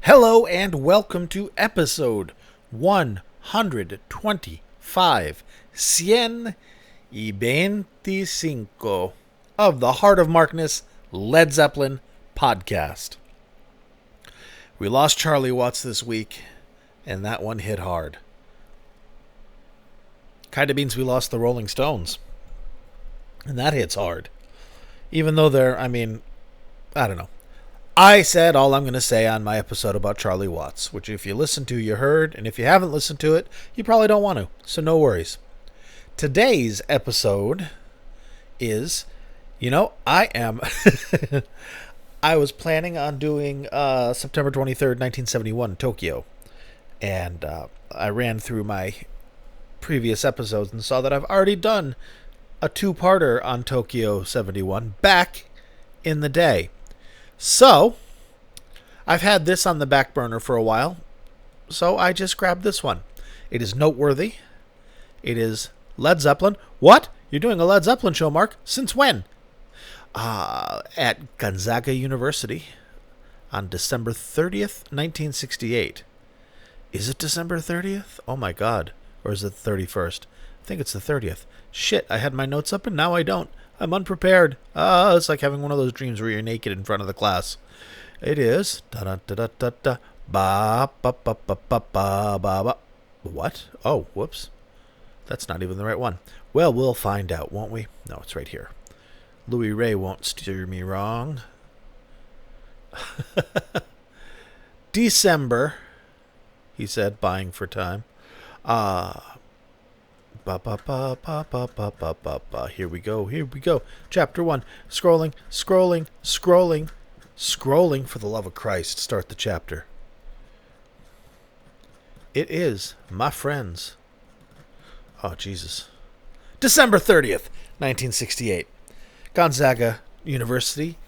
Hello and welcome to episode 125, Cien y 25 of the Heart of Markness Led Zeppelin podcast. We lost Charlie Watts this week, and that one hit hard. Kind of means we lost the Rolling Stones, and that hits hard. Even though I don't know. I said all I'm going to say on my episode about Charlie Watts, which if you listen to, you heard, and if you haven't listened to it, you probably don't want to, so no worries. Today's episode is, I was planning on doing September 23rd, 1971, Tokyo, and I ran through my previous episodes and saw that I've already done a two-parter on Tokyo 71 back in the day. So, I've had this on the back burner for a while, so I just grabbed this one. It is noteworthy. It is Led Zeppelin. What? You're doing a Led Zeppelin show, Mark? Since when? At Gonzaga University on December 30th, 1968. Is it December 30th? Oh my god. Or is it the 31st? I think it's the 30th. Shit, I had my notes up and now I don't. I'm unprepared. It's like having one of those dreams where you're naked in front of the class. It is. Da-da-da-da-da. Ba-ba-ba-ba-ba-ba. What? Oh, whoops. That's not even the right one. Well, we'll find out, won't we? No, it's right here. Louis Ray won't steer me wrong. December, he said, buying for time. Here we go. Chapter 1. Scrolling. For the love of Christ, start the chapter. It is, my friends. Oh, Jesus. December 30th, 1968. Gonzaga University.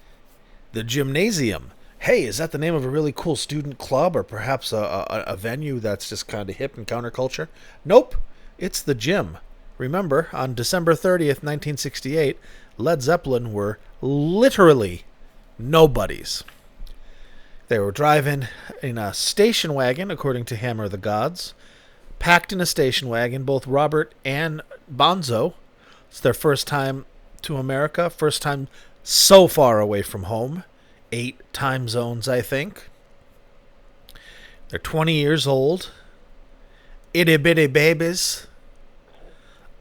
The gymnasium. Hey, is that the name of a really cool student club or perhaps a venue that's just kind of hip and counterculture? Nope. It's the gym. Remember, on December 30th, 1968, Led Zeppelin were literally nobodies. They were driving in a station wagon, according to Hammer of the Gods. Packed in a station wagon, both Robert and Bonzo. It's their first time to America, first time so far away from home. 8 time zones, I think. They're 20 years old. Itty bitty babies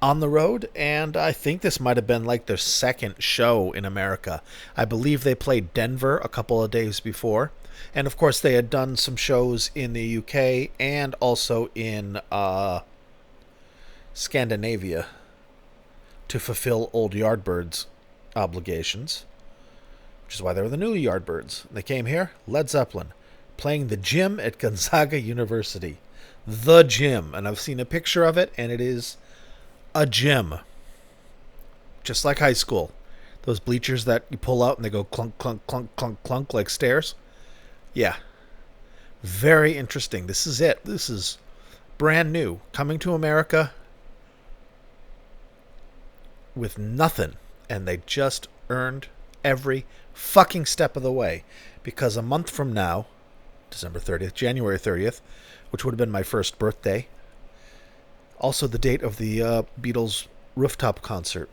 on the road, and I think this might have been like their second show in America. I believe they played Denver a couple of days before, and of course they had done some shows in the UK and also in Scandinavia to fulfill old Yardbirds obligations, which is why they were the new Yardbirds. They came here, Led Zeppelin, playing the gym at Gonzaga University. The gym, and I've seen a picture of it, and it is a gym, just like high school. Those bleachers that you pull out and they go clunk, clunk, clunk, clunk, clunk like stairs. Yeah, very interesting. This is it. This is brand new, coming to America with nothing, and they just earned every fucking step of the way, because a month from now, December 30th, January 30th, which would have been my first birthday. Also the date of the Beatles rooftop concert.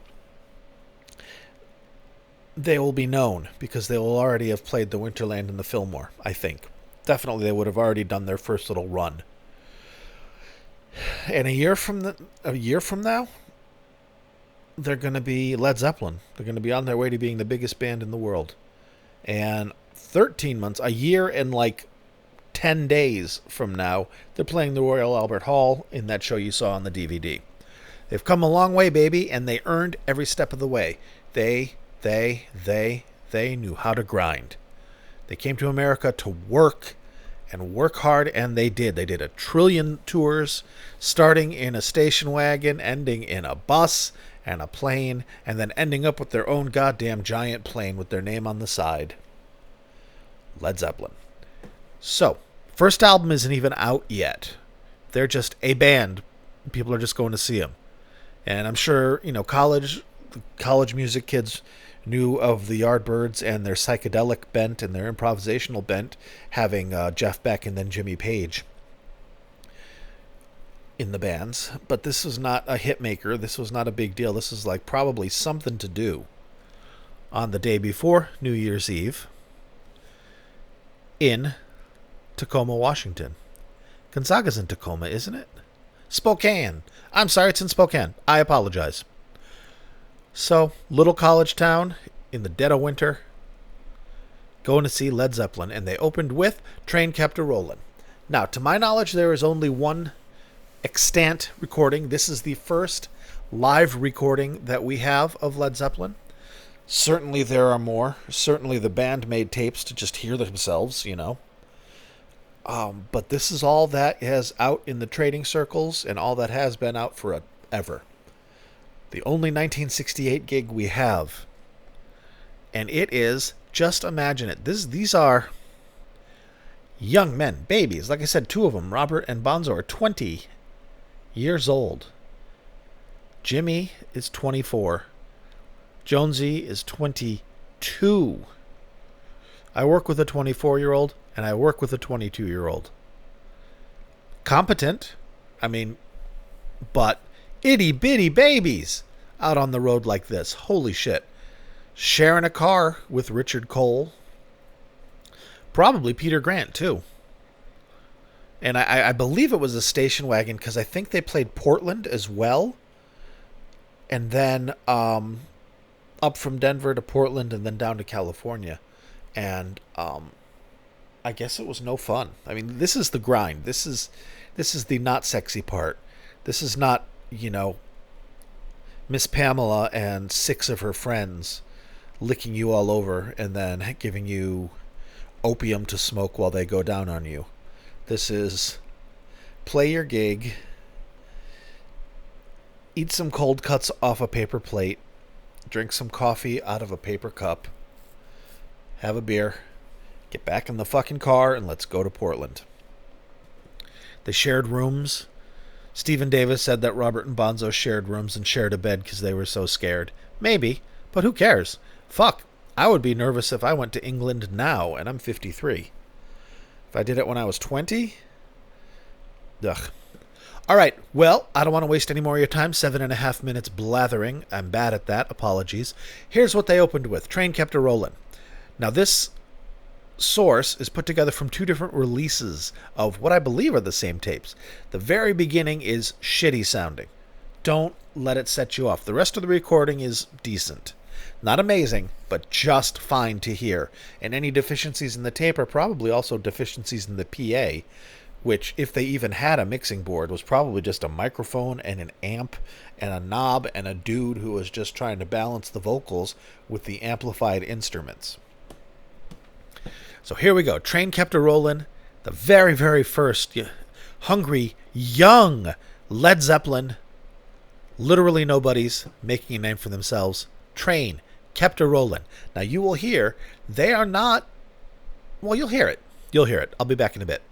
They will be known because they will already have played the Winterland and the Fillmore, I think. Definitely they would have already done their first little run. And a year from now, they're going to be Led Zeppelin. They're going to be on their way to being the biggest band in the world. And 13 months, a year and like 10 days from now, they're playing the Royal Albert Hall in that show you saw on the DVD. They've come a long way, baby, and they earned every step of the way. They knew how to grind. They came to America to work and work hard, and they did. They did 1 trillion tours, starting in a station wagon, ending in a bus and a plane, and then ending up with their own goddamn giant plane with their name on the side. Led Zeppelin. So, first album isn't even out yet. They're just a band. People are just going to see them. And I'm sure, college music kids knew of the Yardbirds and their psychedelic bent and their improvisational bent, having Jeff Beck and then Jimmy Page in the bands. But this was not a hit maker. This was not a big deal. This was like probably something to do on the day before New Year's Eve in Tacoma, Washington. Gonzaga's in Tacoma, isn't it? Spokane. I'm sorry, it's in Spokane. I apologize. So, little college town in the dead of winter, going to see Led Zeppelin, and they opened with Train Kept a Rollin'. Now, to my knowledge, there is only one extant recording. This is the first live recording that we have of Led Zeppelin. Certainly there are more. Certainly the band made tapes to just hear themselves, you know. But this is all that is out in the trading circles and all that has been out forever. The only 1968 gig we have. And it is, just imagine it. These are young men, babies. Like I said, two of them, Robert and Bonzo, are 20 years old. Jimmy is 24. Jonesy is 22. I work with a 24-year-old, and I work with a 22-year-old. Competent, but itty-bitty babies out on the road like this. Holy shit. Sharing a car with Richard Cole. Probably Peter Grant, too. And I believe it was a station wagon, because I think they played Portland as well. And then up from Denver to Portland and then down to California. And I guess it was no fun. This is the grind. This is the not sexy part. This is not, Miss Pamela and 6 of her friends licking you all over and then giving you opium to smoke while they go down on you. This is play your gig, eat some cold cuts off a paper plate, drink some coffee out of a paper cup, have a beer, get back in the fucking car, and let's go to Portland. They shared rooms. Stephen Davis said that Robert and Bonzo shared rooms and shared a bed because they were so scared. Maybe, but who cares? Fuck, I would be nervous if I went to England now, and I'm 53. If I did it when I was 20? Ugh. All right, well, I don't want to waste any more of your time. 7.5 minutes blathering. I'm bad at that. Apologies. Here's what they opened with. Train Kept a Rollin'. Now, this source is put together from 2 different releases of what I believe are the same tapes. The very beginning is shitty sounding. Don't let it set you off. The rest of the recording is decent. Not amazing, but just fine to hear. And any deficiencies in the tape are probably also deficiencies in the PA, which, if they even had a mixing board, was probably just a microphone and an amp and a knob and a dude who was just trying to balance the vocals with the amplified instruments. So here we go. Train Kept a Rollin', the very, very first hungry, young Led Zeppelin, literally nobodies making a name for themselves. Train Kept a Rollin'. Now you will hear they are not, well, you'll hear it. You'll hear it. I'll be back in a bit.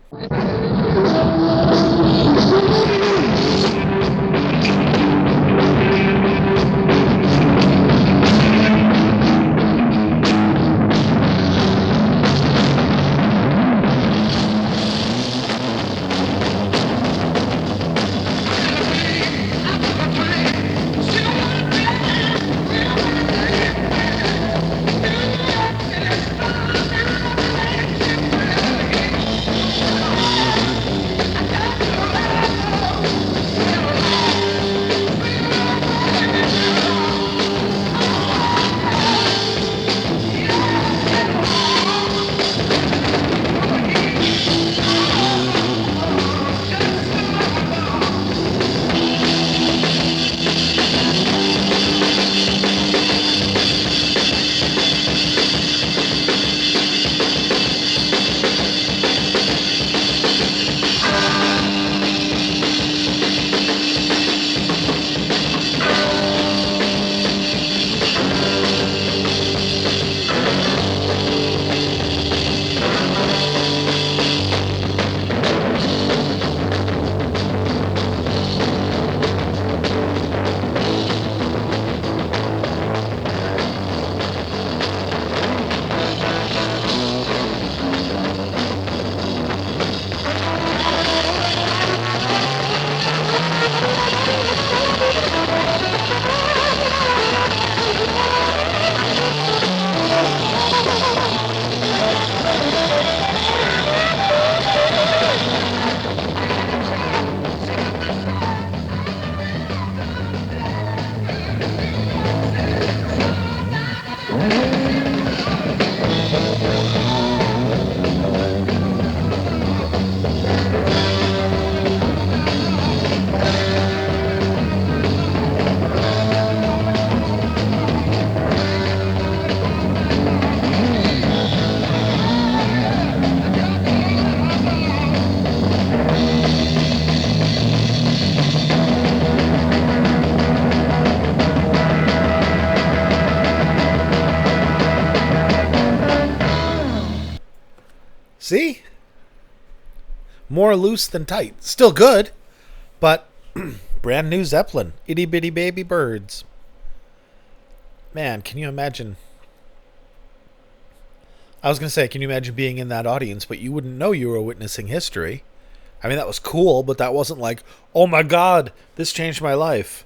More loose than tight. Still good, but brand new Zeppelin. Itty bitty baby birds. Man, can you imagine? I was going to say, can you imagine being in that audience, but you wouldn't know you were witnessing history? I mean, that was cool, but that wasn't like, oh my God, this changed my life.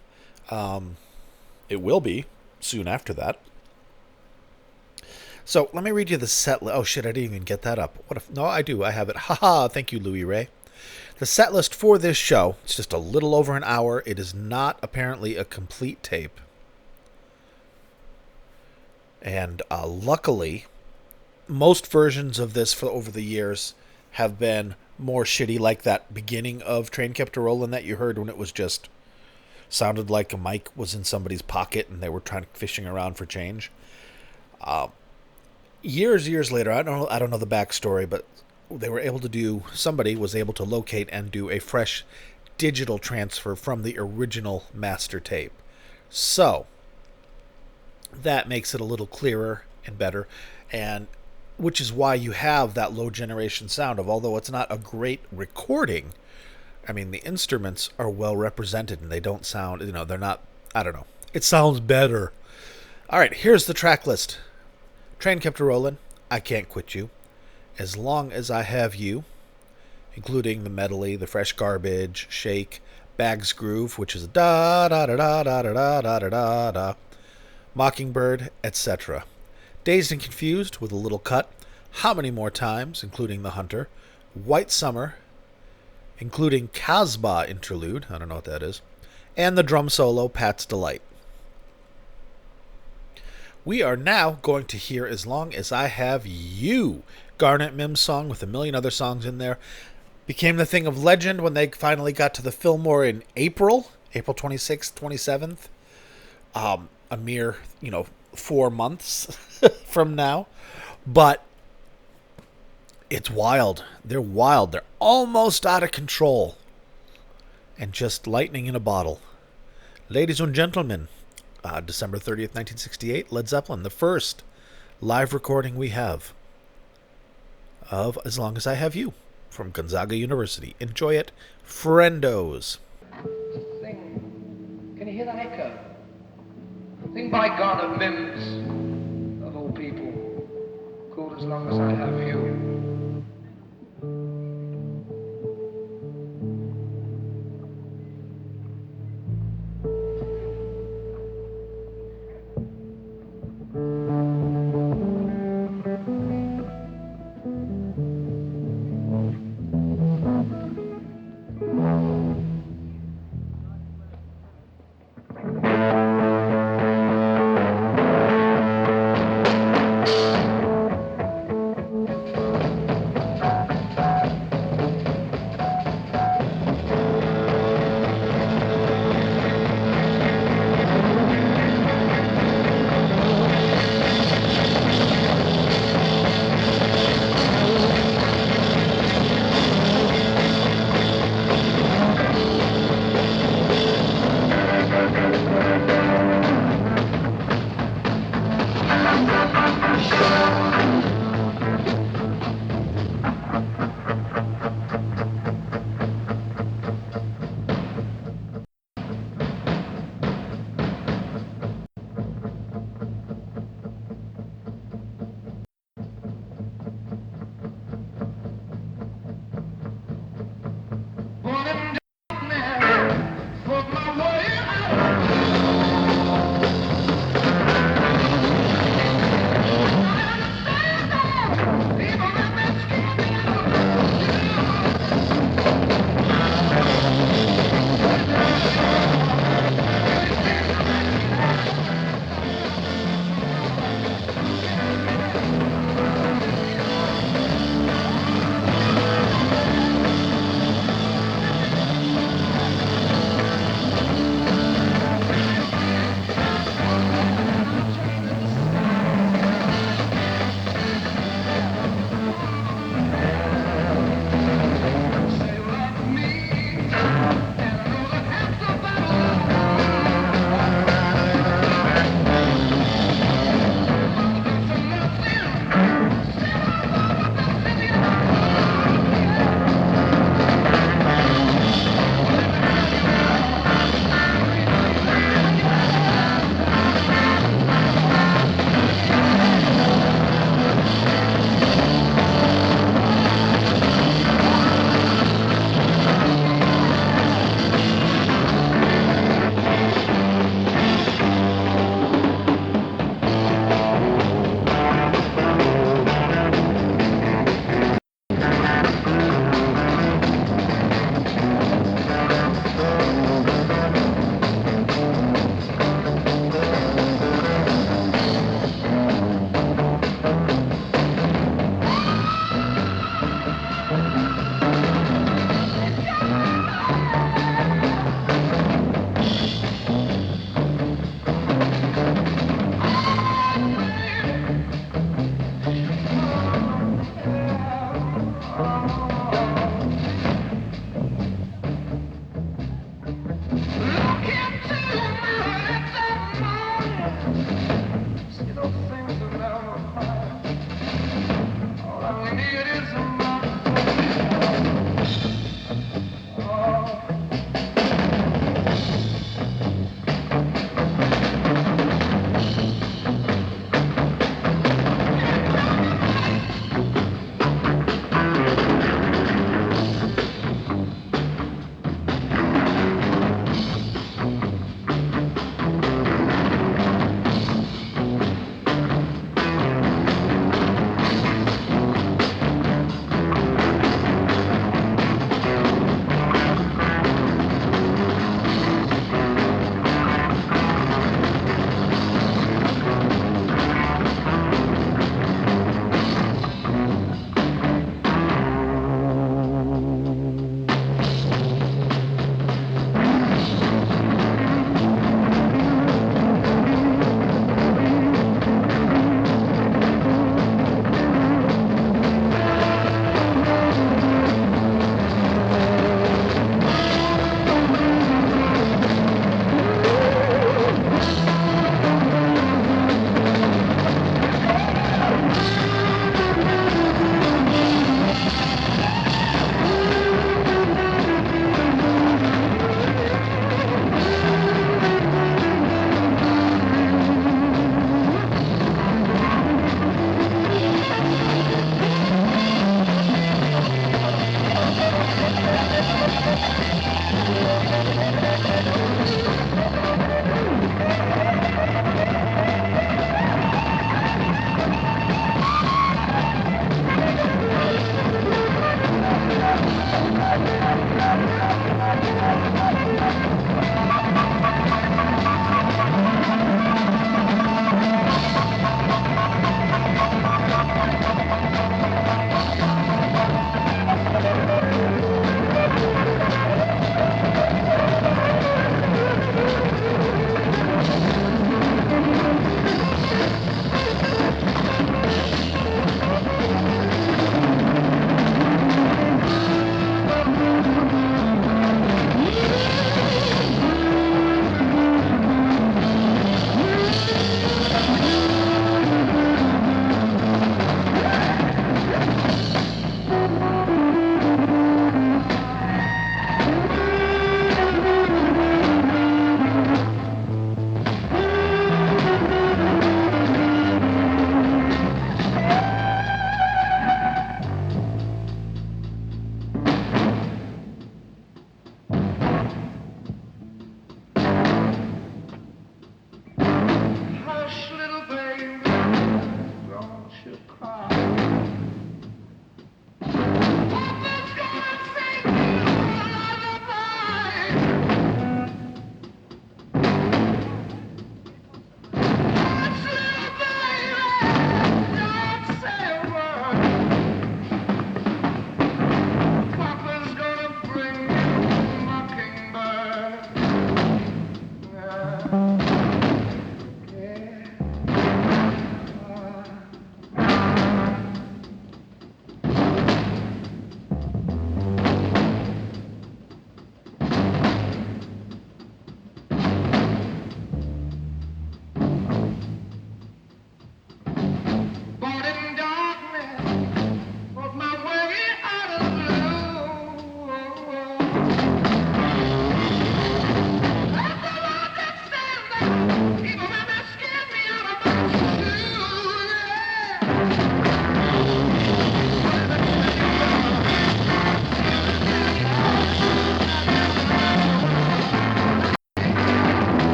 It will be soon after that. So let me read you the set list. Oh shit, I didn't even get that up. What if? No, I do. I have it. Haha, thank you, Louis Ray. The set list for this show, it's just a little over an hour. It is not apparently a complete tape. And luckily, most versions of this for over the years have been more shitty, like that beginning of Train Kept a Rollin' that you heard when it was just sounded like a mic was in somebody's pocket and they were fishing around for change. Years later, I don't know the backstory, but they were able to somebody was able to locate and do a fresh digital transfer from the original master tape. So that makes it a little clearer and better, and which is why you have that low generation sound of, although it's not a great recording, I mean, the instruments are well represented and they don't sound, they're not, I don't know. It sounds better. All right, here's the track list. Train Kept a Rollin', I Can't Quit You, As Long as I Have You, including the medley, the Fresh Garbage, Shake, Bags Groove, which is da da da da da da da da da da, Mockingbird, etc. Dazed and Confused with a little cut, How Many More Times, including The Hunter, White Summer, including Casbah interlude, I don't know what that is, and the drum solo, Pat's Delight. We are now going to hear As Long as I Have You, Garnet Mim's song with a million other songs in there. Became the thing of legend when they finally got to the Fillmore in April 26th, 27th. A mere, 4 months from now. But it's wild. They're wild. They're almost out of control. And just lightning in a bottle. Ladies and gentlemen, December 30th, 1968, Led Zeppelin, the first live recording we have of As Long as I Have You from Gonzaga University. Enjoy it, friendos. Sing. Can you hear that echo? Sing by Garnet Mims, of all people, called As Long as I Have You.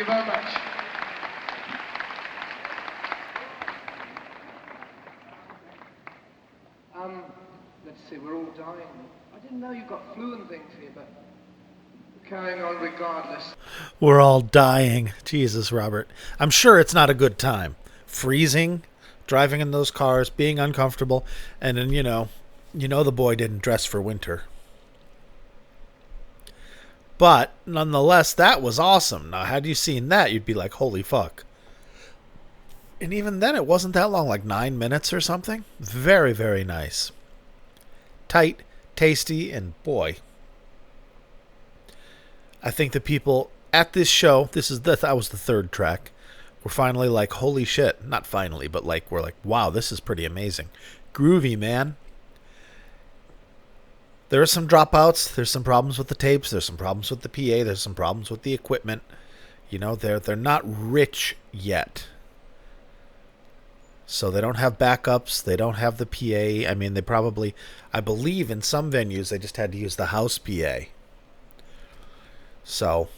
you very much. Let's see, we're all dying. I didn't know you got flu and things here, but we're carrying on regardless. We're all dying. Jesus, Robert. I'm sure it's not a good time. Freezing, driving in those cars, being uncomfortable, and then, you know the boy didn't dress for winter. But, nonetheless, that was awesome. Now, had you seen that, you'd be like, holy fuck. And even then, it wasn't that long, like 9 minutes or something. Very, very nice. Tight, tasty, and boy, I think the people at this show, that was the third track, were finally like, holy shit. Not finally, but like, we're like, wow, this is pretty amazing. Groovy, man. There are some dropouts. There's some problems with the tapes. There's some problems with the PA. There's some problems with the equipment. You know, they're not rich yet. So they don't have backups. They don't have the PA. I mean, I believe in some venues they just had to use the house PA. So,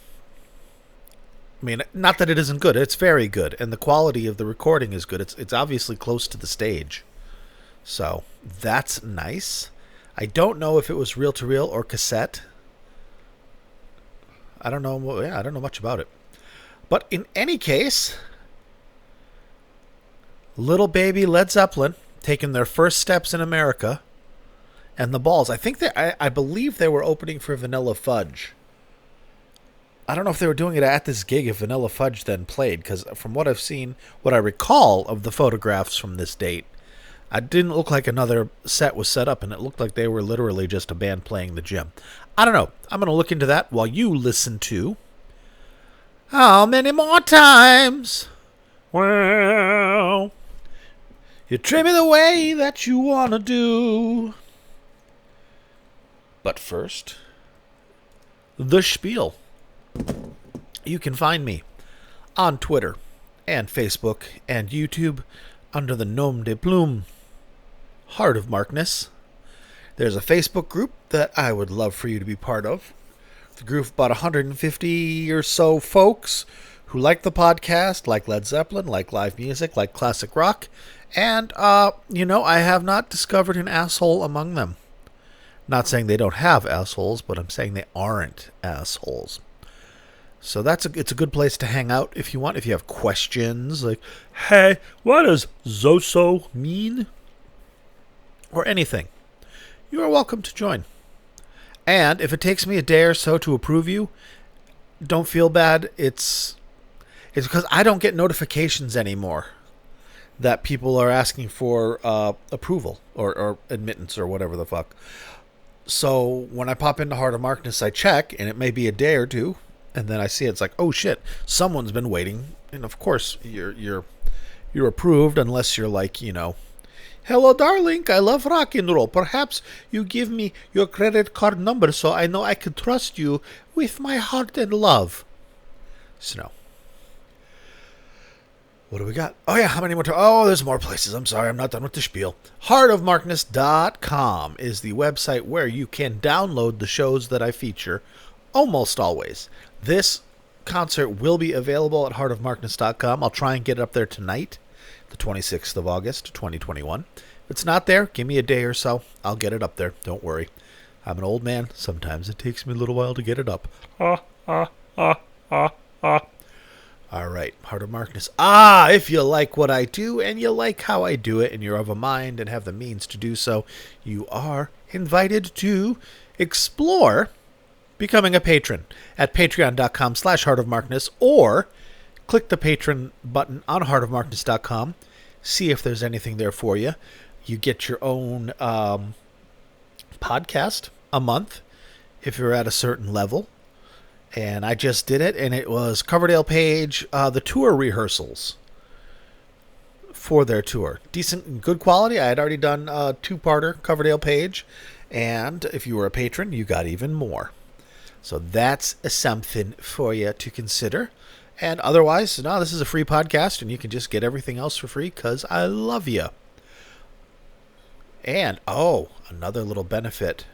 I mean, not that it isn't good. It's very good. And the quality of the recording is good. It's obviously close to the stage. So, that's nice. I don't know if it was reel-to-reel or cassette. I don't know. Yeah, I don't know much about it. But in any case, little baby Led Zeppelin taking their first steps in America, and the balls. I believe they were opening for Vanilla Fudge. I don't know if they were doing it at this gig if Vanilla Fudge then played, because from what I've seen, what I recall of the photographs from this date, it didn't look like another set was set up, and it looked like they were literally just a band playing the gym. I don't know. I'm going to look into that while you listen to How Many More Times Well You treat me the way that you want to do. But first, the spiel. You can find me on Twitter and Facebook and YouTube under the nom de plume Heart of Markness. There's a Facebook group that I would love for you to be part of. The group of about 150 or so folks who like the podcast, like Led Zeppelin, like live music, like classic rock. And, I have not discovered an asshole among them. Not saying they don't have assholes, but I'm saying they aren't assholes. So it's a good place to hang out if you want. If you have questions like, hey, what does Zoso mean? Or anything. You are welcome to join. And if it takes me a day or so to approve you, don't feel bad. It's because I don't get notifications anymore that people are asking for approval or admittance or whatever the fuck. So when I pop into Heart of Markness, I check, and it may be a day or two, and then I see it's like, oh shit, someone's been waiting. And of course, you're approved unless you're like, hello, darling, I love rock and roll. Perhaps you give me your credit card number so I know I can trust you with my heart and love. So, no. What do we got? Oh, yeah, how many more times? Oh, there's more places. I'm sorry, I'm not done with the spiel. Heartofmarkness.com is the website where you can download the shows that I feature almost always. This concert will be available at heartofmarkness.com. I'll try and get it up there tonight, the 26th of August, 2021. If it's not there, give me a day or so. I'll get it up there. Don't worry. I'm an old man. Sometimes it takes me a little while to get it up. All right, Heart of Markness. If you like what I do and you like how I do it and you're of a mind and have the means to do so, you are invited to explore becoming a patron at patreon.com/heartofmarkness, or click the patron button on heartofmarkness.com. See if there's anything there for you. You get your own podcast a month if you're at a certain level. And I just did it, and it was Coverdale Page, the tour rehearsals for their tour. Decent and good quality. I had already done a two-parter, Coverdale Page, and if you were a patron, you got even more. So that's something for you to consider. And otherwise, no, this is a free podcast, and you can just get everything else for free because I love you. And, another little benefit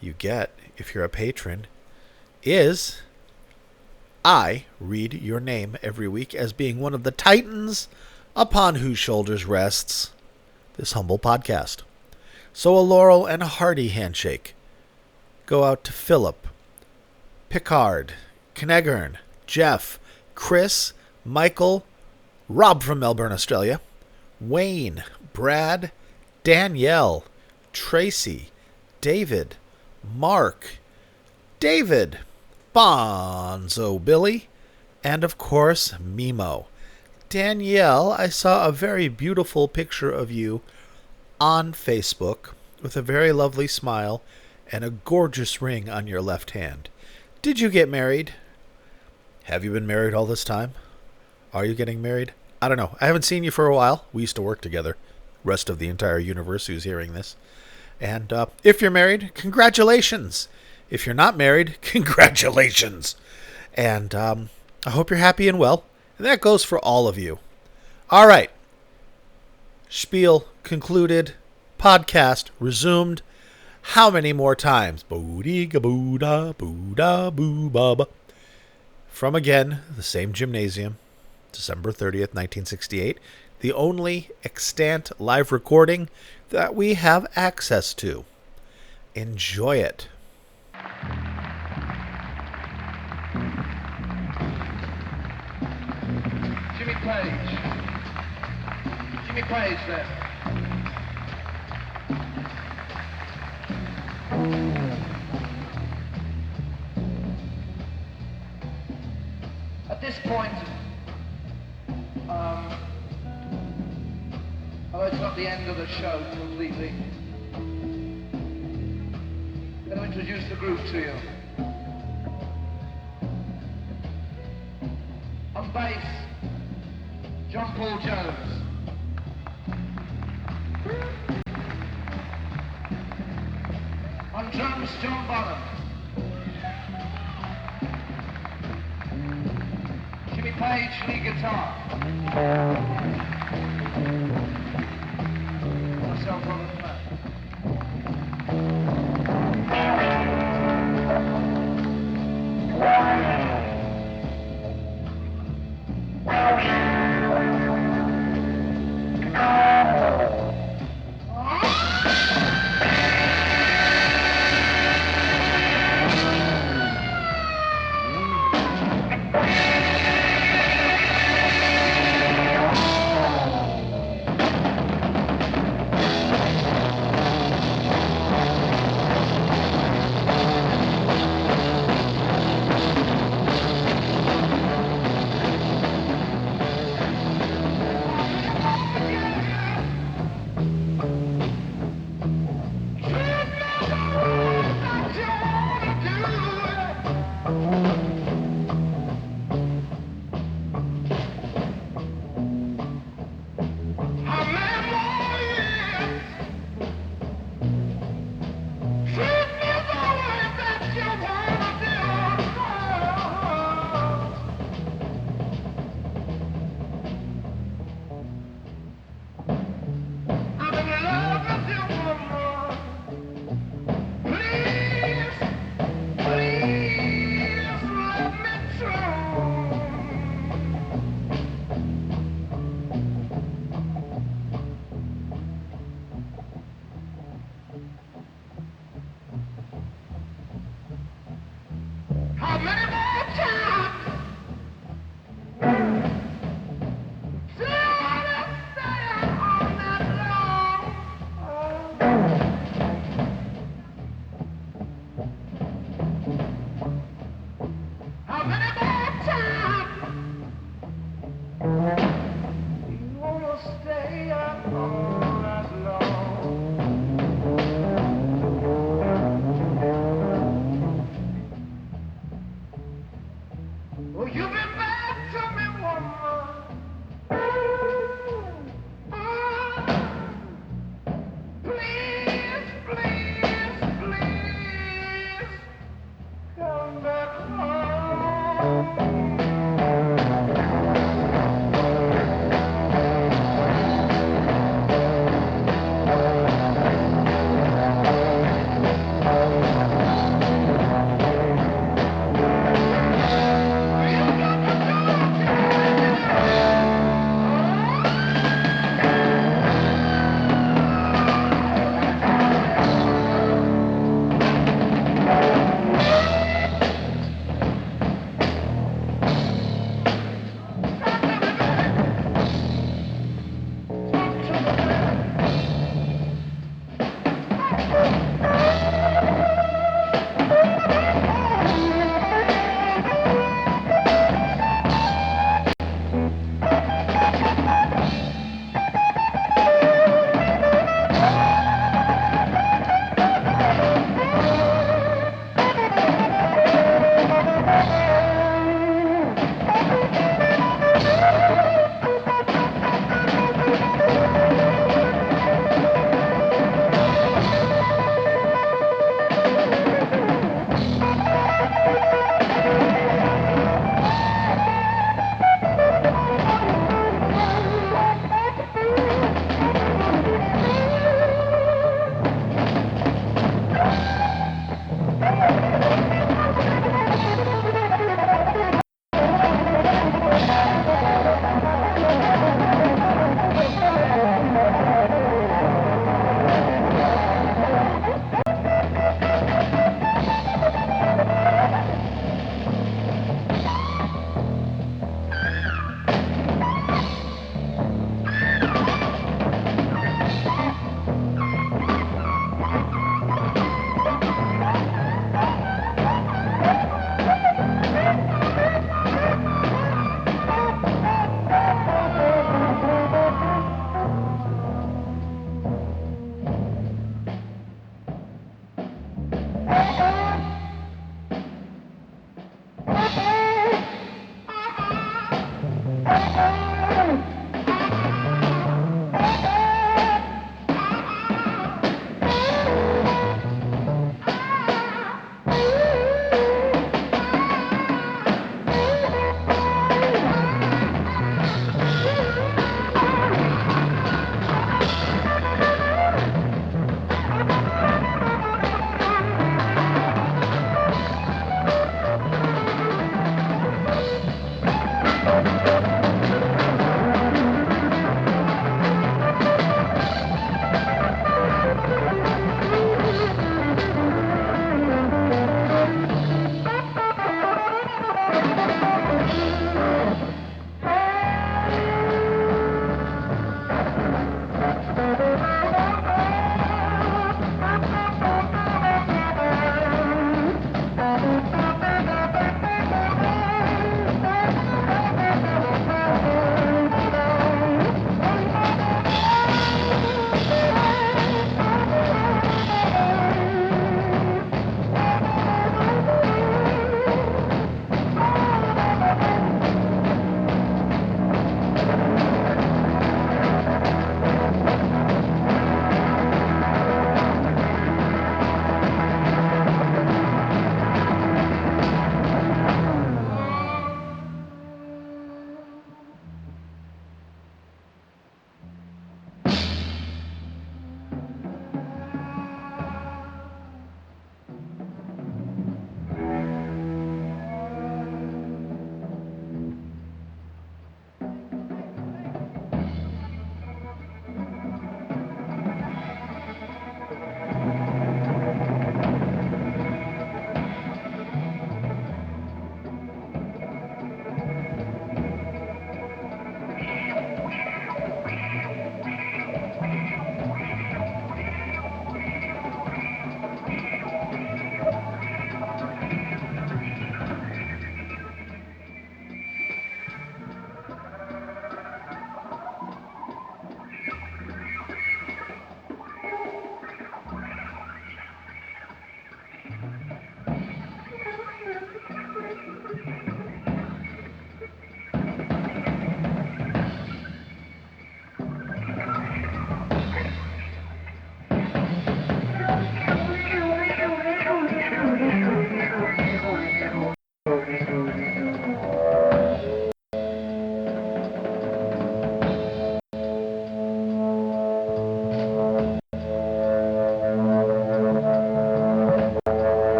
you get if you're a patron is I read your name every week as being one of the titans upon whose shoulders rests this humble podcast. So a laurel and a hearty handshake go out to Philip, Picard, Kneggern, Jeff, Chris, Michael, Rob from Melbourne, Australia, Wayne, Brad, Danielle, Tracy, David, Mark, David, Bonzo Billy, and of course, Mimo. Danielle, I saw a very beautiful picture of you on Facebook with a very lovely smile and a gorgeous ring on your left hand. Did you get married? Have you been married all this time? Are you getting married? I don't know. I haven't seen you for a while. We used to work together. Rest of the entire universe who's hearing this. And if you're married, congratulations. If you're not married, congratulations. And I hope you're happy and well. And that goes for all of you. All right. Spiel concluded. Podcast resumed. How many more times? Boo-dee-ga-boo-da, boo-da-boo-ba-ba. From again, the same gymnasium, December 30th, 1968. The only extant live recording that we have access to. Enjoy it. Jimmy Page. Jimmy Page there. At this point, although it's not the end of the show completely, I'm going to introduce the group to you. On bass, John Paul Jones. On drums, John Bonham. Jimmy Page, lead guitar. Myself, Robert Platt.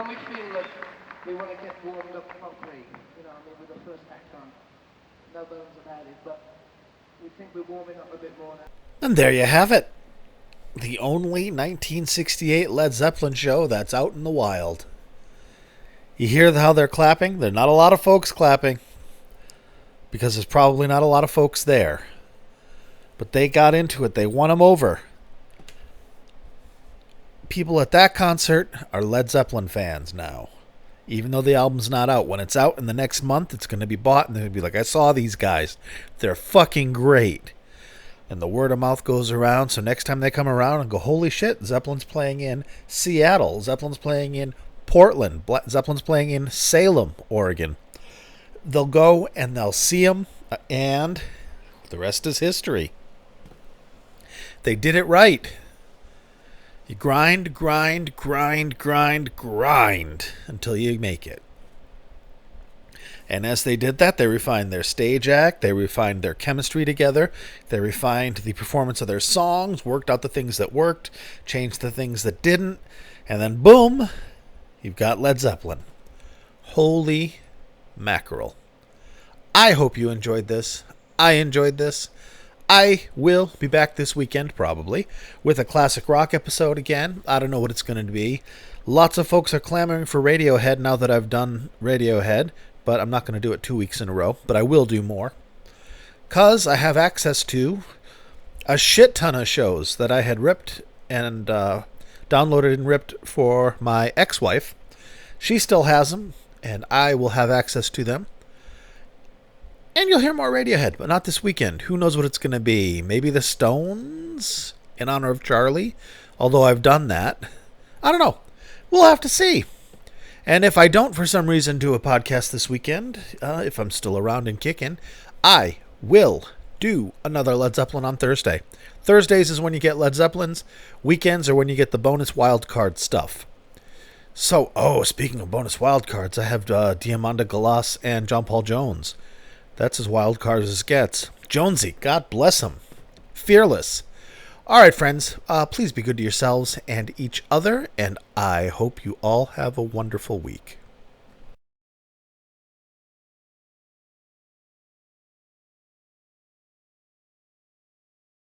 we feel that we want to get warmed up properly, you know, I mean, with the first act on, no bones about it, but we think we're warming up a bit more now. And there you have it. The only 1968 Led Zeppelin show that's out in the wild. You hear how they're clapping? There's not a lot of folks clapping, because there's probably not a lot of folks there. But they got into it. They won them over. People at that concert are Led Zeppelin fans now. Even though the album's not out. When it's out in the next month, it's going to be bought, and they're going to be like, I saw these guys. They're fucking great. And the word of mouth goes around, so next time they come around and go, holy shit, Zeppelin's playing in Seattle. Zeppelin's playing in Portland. Zeppelin's playing in Salem, Oregon. They'll go and they'll see them, and the rest is history. They did it right. You grind until you make it. And as they did that, they refined their stage act, they refined their chemistry together, they refined the performance of their songs, worked out the things that worked, changed the things that didn't, and then boom, you've got Led Zeppelin. Holy mackerel. I hope you enjoyed this. I enjoyed this. I will be back this weekend, probably, with a classic rock episode again. I don't know what it's going to be. Lots of folks are clamoring for Radiohead now that I've done Radiohead, but I'm not going to do it 2 weeks in a row, but I will do more. Because I have access to a shit ton of shows that I had ripped and downloaded and ripped for my ex-wife. She still has them, and I will have access to them. And you'll hear more Radiohead, but not this weekend. Who knows what it's going to be? Maybe the Stones in honor of Charlie? Although I've done that. I don't know. We'll have to see. And if I don't, for some reason, do a podcast this weekend, if I'm still around and kicking, I will do another Led Zeppelin on Thursday. Thursdays is when you get Led Zeppelins. Weekends are when you get the bonus wildcard stuff. So, speaking of bonus wildcards, I have Diamanda Galas and John Paul Jones. That's as wild card as it gets. Jonesy, God bless him. Fearless. All right, friends, please be good to yourselves and each other, and I hope you all have a wonderful week.